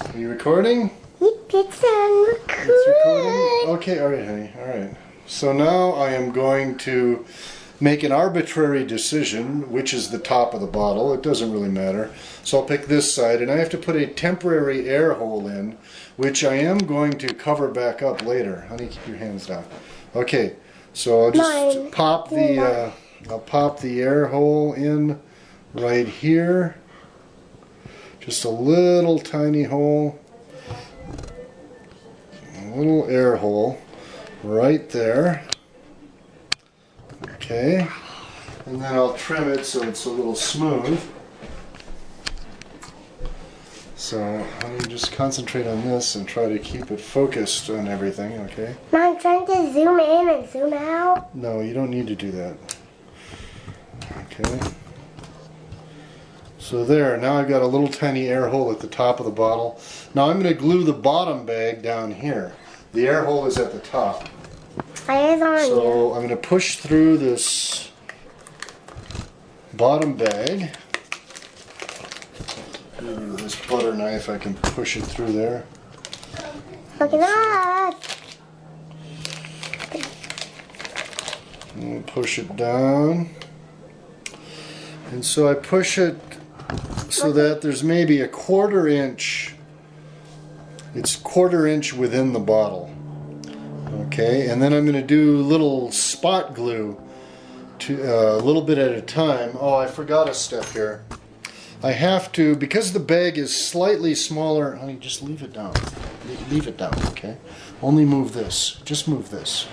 Are you recording? It's recording. It's recording? Okay, alright honey, alright. So now I am going to make an arbitrary decision which is the top of the bottle. It doesn't really matter. So I'll pick this side and I have to put a temporary air hole in, which I am going to cover back up later. Honey, keep your hands down. Okay, so I'll just pop the I'll pop the air hole in right here. Just a little tiny hole. A little air hole right there. Okay, and then I'll trim it so it's a little smooth. So honey, just concentrate on this and try to keep it focused on everything, okay? I'm trying to zoom in and zoom out. No, you don't need to do that. Okay. So there, now I've got a little tiny air hole at the top of the bottle. Now I'm going to glue the bottom bag down here. The air hole is at the top. So I'm going to push through this bottom bag. Maybe this butter knife, I can push it through there. Look at that! And push it down. And so I push it so that there's maybe a 1/4 inch. It's 1/4 inch within the bottle. Okay, and then I'm going to do little spot glue to a little bit at a time. Oh, I forgot a step here. I have to, because the bag is slightly smaller, honey, just leave it down. Leave it down, okay? Only move this. Just move this.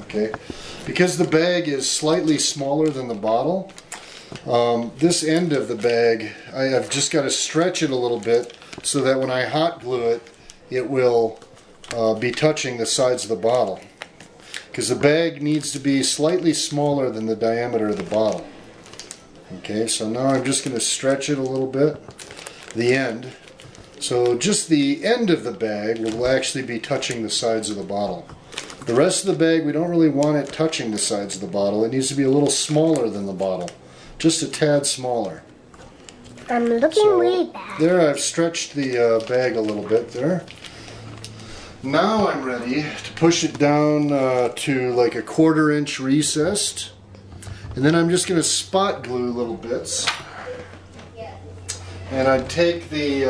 Okay? Because the bag is slightly smaller than the bottle, this end of the bag, I've just got to stretch it a little bit so that when I hot glue it, it will be touching the sides of the bottle. Because the bag needs to be slightly smaller than the diameter of the bottle. Okay, so now I'm just going to stretch it a little bit, the end. So just the end of the bag will actually be touching the sides of the bottle. The rest of the bag, we don't really want it touching the sides of the bottle. It needs to be a little smaller than the bottle. Just a tad smaller. I'm looking way back. There, I've stretched the bag a little bit there. Now I'm ready to push it down to like a 1/4 inch recessed. And then I'm just going to spot glue little bits. And I take the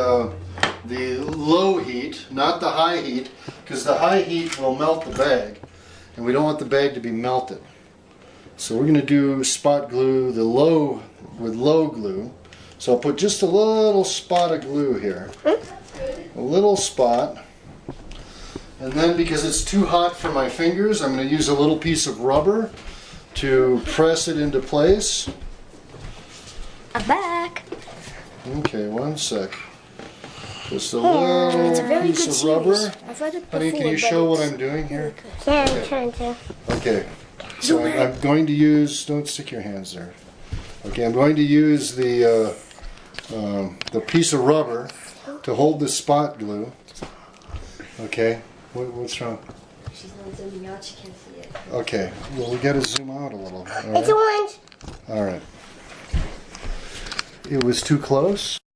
low heat, not the high heat, because the high heat will melt the bag. And we don't want the bag to be melted. So we're going to do spot glue with low glue. So I'll put just a little spot of glue here. A little spot. And then because it's too hot for my fingers, I'm going to use a little piece of rubber to press it into place. I'm back. Okay, one sec. Just a little piece of rubber. Honey, can you show what I'm doing here? Yeah, I'm trying to. Okay. So I'm going to use, don't stick your hands there. Okay, I'm going to use the piece of rubber to hold the spot glue. Okay, what's wrong? She's not zooming out, she can't see it. Okay, well we gotta zoom out a little. It's orange. Alright. It was too close?